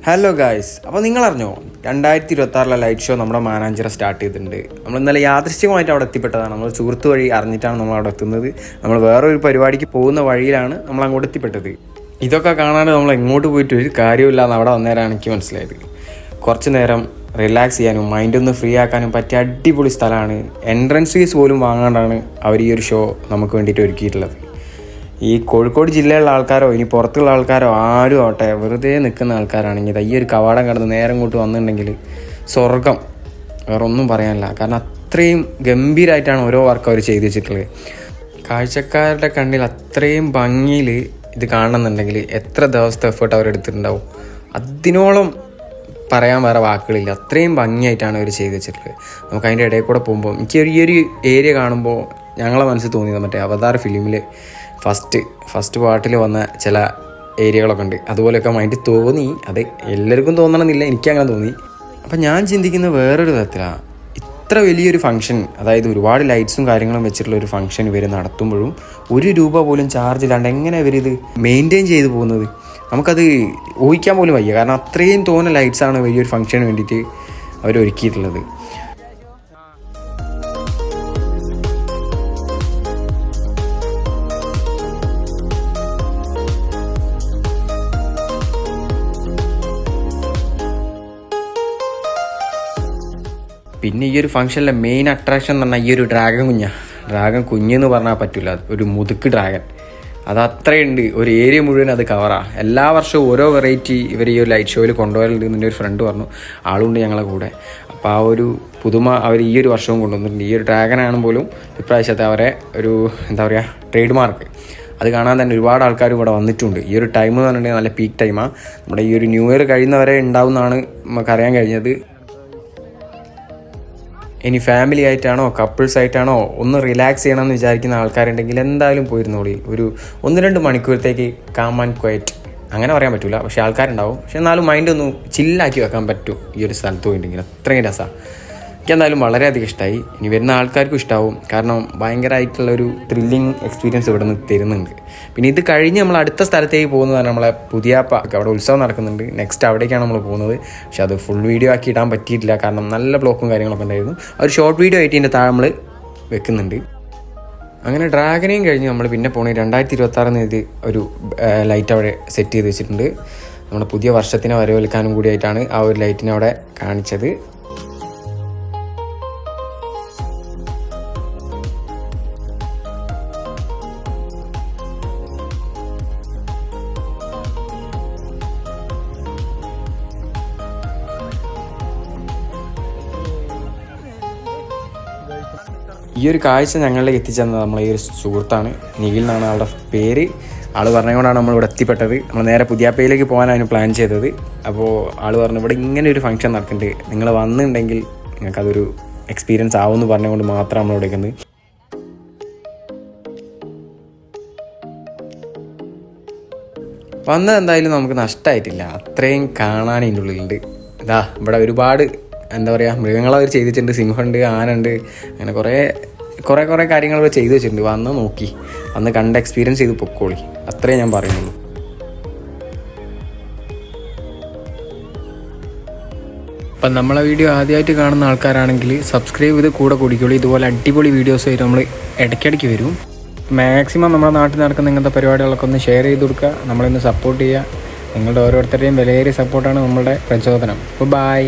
Hello guys, അപ്പോൾ നിങ്ങളറിഞ്ഞോ 2026 light show നമ്മുടെ Mananchira start ചെയ്തിട്ടുണ്ട്. നമ്മൾ ഇന്നലെ യാദൃശ്ചികമായിട്ട് അവിടെ എത്തിപ്പെട്ടതാണ്. നമ്മൾ സുഹൃത്ത് വഴി അറിഞ്ഞിട്ടാണ് നമ്മൾ അവിടെ എത്തുന്നത്. നമ്മൾ വേറൊരു പരിപാടിക്ക് പോകുന്ന വഴിയിലാണ് നമ്മൾ അങ്ങോട്ട് എത്തിപ്പെട്ടത്. ഇതൊക്കെ കാണാൻ നമ്മൾ എങ്ങോട്ട് പോയിട്ട് ഒരു കാര്യമില്ല എന്ന് അവിടെ വന്നേരാണ് എനിക്ക് മനസ്സിലായത്. കുറച്ച് നേരം റിലാക്സ് ചെയ്യാനും മൈൻഡൊന്ന് ഫ്രീ ആക്കാനും പറ്റിയ അടിപൊളി സ്ഥലമാണ്. എൻട്രൻസ് ഫീസ് പോലും വാങ്ങാണ്ടാണ് അവർ ഈ ഒരു ഷോ നമുക്ക് വേണ്ടിയിട്ട് ഒരുക്കിയിട്ടുള്ളത്. ഈ കോഴിക്കോട് ജില്ലയിലുള്ള ആൾക്കാരോ ഇനി പുറത്തുള്ള ആൾക്കാരോ ആരും ആവട്ടെ, വെറുതെ നിൽക്കുന്ന ആൾക്കാരാണെങ്കിൽ ഈ ഒരു കവാടം കടന്ന് നേരം കൊണ്ട് വന്നിട്ടുണ്ടെങ്കിൽ സ്വർഗം, വേറെ ഒന്നും പറയാനില്ല. കാരണം അത്രയും ഗംഭീരമായിട്ടാണ് ഓരോ വർക്ക് അവർ ചെയ്തു വെച്ചിട്ടുള്ളത്. കാഴ്ചക്കാരുടെ കണ്ണിൽ അത്രയും ഭംഗിയിൽ ഇത് കാണണമെന്നുണ്ടെങ്കിൽ എത്ര ദിവസത്തെ എഫേർട്ട് അവരെടുത്തിട്ടുണ്ടാവും. അതിനോളം പറയാൻ വേറെ വാക്കുകളില്ല. അത്രയും ഭംഗിയായിട്ടാണ് അവർ ചെയ്തു വെച്ചിട്ടുള്ളത്. നമുക്ക് അതിൻ്റെ ഇടയിൽ കൂടെ പോകുമ്പോൾ എനിക്ക് ഈ ഒരു ഏരിയ കാണുമ്പോൾ ഞങ്ങളെ മനസ്സിൽ തോന്നിയത് മറ്റേ അവതാർ ഫിലിമിൽ ഫസ്റ്റ് പാർട്ടിൽ വന്ന ചില ഏരിയകളൊക്കെ ഉണ്ട്. അതുപോലെയൊക്കെ മൈൻഡിൽ തോന്നി. അത് എല്ലാവർക്കും തോന്നണമെന്നില്ല, എനിക്കങ്ങനെ തോന്നി. അപ്പം ഞാൻ ചിന്തിക്കുന്നത് വേറൊരു തരത്തിലാണ്. ഇത്ര വലിയൊരു ഫംഗ്ഷൻ, അതായത് ഒരുപാട് ലൈറ്റ്സും കാര്യങ്ങളും വെച്ചിട്ടുള്ള ഒരു ഫംഗ്ഷൻ ഇവർ നടത്തുമ്പോഴും ₹1 പോലും ചാർജ് ഇല്ലാണ്ട് എങ്ങനെ ഇവരിത് മെയിൻറ്റെയിൻ ചെയ്തു പോകുന്നത് നമുക്കത് ഊഹിക്കാൻ പോലും വയ്യ. കാരണം അത്രയും തോന്നുന്ന ലൈറ്റ്സാണ് വലിയൊരു ഫംഗ്ഷന് വേണ്ടിയിട്ട് അവർ ഒരുക്കിയിട്ടുള്ളത്. പിന്നെ ഈ ഒരു ഫംഗ്ഷനിലെ മെയിൻ അട്രാക്ഷൻ എന്ന് പറഞ്ഞാൽ ഈ ഒരു ഡ്രാഗൺ കുഞ്ഞെന്ന് പറഞ്ഞാൽ പറ്റില്ല, ഒരു മുതുക്ക് ഡ്രാഗൺ. അത് അത്രയുണ്ട്, ഒരു ഏരിയ മുഴുവൻ അത് കവറാണ്. എല്ലാ വർഷവും ഓരോ വെറൈറ്റി ഇവർ ഈ ഒരു ലൈറ്റ് ഷോയിൽ കൊണ്ടുപോകലുണ്ട് എന്ന് എൻ്റെ ഒരു ഫ്രണ്ട് പറഞ്ഞു. ആളുണ്ട് ഞങ്ങളെ കൂടെ. അപ്പോൾ ആ ഒരു പുതുമ അവർ ഈ ഒരു വർഷവും കൊണ്ടുവന്നിട്ടുണ്ട്. ഈ ഒരു ഡ്രാഗനാണ് പോലും ഇപ്രാവശ്യത്തെ അവരെ ഒരു ട്രേഡ് മാർക്ക്. അത് കാണാൻ തന്നെ ഒരുപാട് ആൾക്കാർ ഇവിടെ വന്നിട്ടുണ്ട്. ഈ ഒരു ടൈം എന്ന് പറഞ്ഞിട്ടുണ്ടെങ്കിൽ നല്ല പീക്ക് ടൈമാണ്. നമ്മുടെ ഈ ഒരു ന്യൂ ഇയർ കഴിയുന്നവരെ ഉണ്ടാവുമെന്നാണ് നമുക്കറിയാൻ കഴിഞ്ഞത്. ഇനി ഫാമിലി ആയിട്ടാണോ കപ്പിൾസ് ആയിട്ടാണോ ഒന്ന് റിലാക്സ് ചെയ്യണമെന്ന് വിചാരിക്കുന്ന ആൾക്കാരുണ്ടെങ്കിൽ എന്തായാലും പോയിരുന്നോളി. ഒരു 1-2 മണിക്കൂറത്തേക്ക് കാം ആൻഡ് ക്വയറ്റ്, അങ്ങനെ പറയാൻ പറ്റില്ല, പക്ഷേ ആൾക്കാരുണ്ടാവും. പക്ഷെ എന്നാലും മൈൻഡ് ഒന്ന് ചില്ലാക്കി വെക്കാൻ പറ്റും ഈ ഒരു സ്ഥലത്ത് പോയിട്ടുണ്ടെങ്കിൽ. അത്രയും രസമാണ്. എനിക്കെന്തായാലും വളരെയധികം ഇഷ്ടമായി. ഇനി വരുന്ന ആൾക്കാർക്കും ഇഷ്ടമാവും. കാരണം ഭയങ്കരമായിട്ടുള്ളൊരു ത്രില്ലിങ് എക്സ്പീരിയൻസ് ഇവിടെ നിന്ന് തരുന്നുണ്ട്. പിന്നെ ഇത് കഴിഞ്ഞ് നമ്മൾ അടുത്ത സ്ഥലത്തേക്ക് പോകുന്നതാണ് നമ്മളെ പുതിയാപ്പ. അവിടെ ഉത്സവം നടക്കുന്നുണ്ട്. നെക്സ്റ്റ് അവിടേക്കാണ് നമ്മൾ പോകുന്നത്. പക്ഷെ അത് ഫുൾ വീഡിയോ ആക്കി ഇടാൻ പറ്റിയിട്ടില്ല, കാരണം നല്ല ബ്ലോക്കും കാര്യങ്ങളൊക്കെ ഉണ്ടായിരുന്നു. ഒരു ഷോർട്ട് വീഡിയോ ആയിട്ട് ഇതിൻ്റെ താഴെ നമ്മൾ വെക്കുന്നുണ്ട്. അങ്ങനെ ഡ്രാഗനെയും കഴിഞ്ഞ് നമ്മൾ പിന്നെ പോകണത് 2026 ഒരു ലൈറ്റ് അവിടെ സെറ്റ് ചെയ്ത് വെച്ചിട്ടുണ്ട്. നമ്മുടെ പുതിയ വർഷത്തിനെ വരവേൽക്കാനും കൂടിയായിട്ടാണ് ആ ഒരു ലൈറ്റിനെ അവിടെ കാണിച്ചത്. ഈ ഒരു കാഴ്ച ഞങ്ങളിലേക്ക് എത്തിച്ചെന്നത് നമ്മളെ ഈ ഒരു സുഹൃത്താണ്. നിഖിൽ എന്നാണ് ആളുടെ പേര്. ആൾ പറഞ്ഞതുകൊണ്ടാണ് നമ്മളിവിടെ എത്തിപ്പെട്ടത്. നമ്മൾ നേരെ പുതിയാപ്പയിലേക്ക് പോകാനാണ് പ്ലാൻ ചെയ്തത്. അപ്പോൾ ആൾ പറഞ്ഞു ഇവിടെ ഇങ്ങനെ ഒരു ഫംഗ്ഷൻ നടക്കുന്നുണ്ട്, നിങ്ങൾ വന്നിട്ടുണ്ടെങ്കിൽ നിങ്ങൾക്കതൊരു എക്സ്പീരിയൻസ് ആവുമെന്ന് പറഞ്ഞുകൊണ്ട് മാത്രം നമ്മളിവിടെ നിൽക്കുന്നത്. വന്നത് എന്തായാലും നമുക്ക് നഷ്ടമായിട്ടില്ല. അത്രയും കാണാൻ ഇതിൻ്റെ ഉള്ളിലുണ്ട്. ഇവിടെ ഒരുപാട് മൃഗങ്ങളെ അവർ ചെയ്തിട്ടുണ്ട്. സിംഹമുണ്ട്, ആനുണ്ട്, അങ്ങനെ കുറേ കാര്യങ്ങൾ അവർ ചെയ്തു വെച്ചിട്ടുണ്ട്. വന്ന് നോക്കി, വന്ന് കണ്ട് എക്സ്പീരിയൻസ് ചെയ്ത് പൊക്കോളി, അത്രേ ഞാൻ പറയുന്നുള്ളൂ. അപ്പം നമ്മളെ വീഡിയോ ആദ്യമായിട്ട് കാണുന്ന ആൾക്കാരാണെങ്കിൽ സബ്സ്ക്രൈബ് ചെയ്ത് കൂടെ കൂടിക്കോളി. ഇതുപോലെ അടിപൊളി വീഡിയോസ് ആയിട്ട് നമ്മൾ ഇടയ്ക്കിടയ്ക്ക് വരും. മാക്സിമം നമ്മുടെ നാട്ടിൽ നടക്കുന്ന ഇങ്ങനത്തെ പരിപാടികളൊക്കെ ഒന്ന് ഷെയർ ചെയ്ത് കൊടുക്കുക, നമ്മളിന്ന് സപ്പോർട്ട് ചെയ്യുക. നിങ്ങളുടെ ഓരോരുത്തരുടെയും വിലയേറിയ സപ്പോർട്ടാണ് നമ്മളുടെ പ്രചോദനം. അപ്പോൾ ബൈ.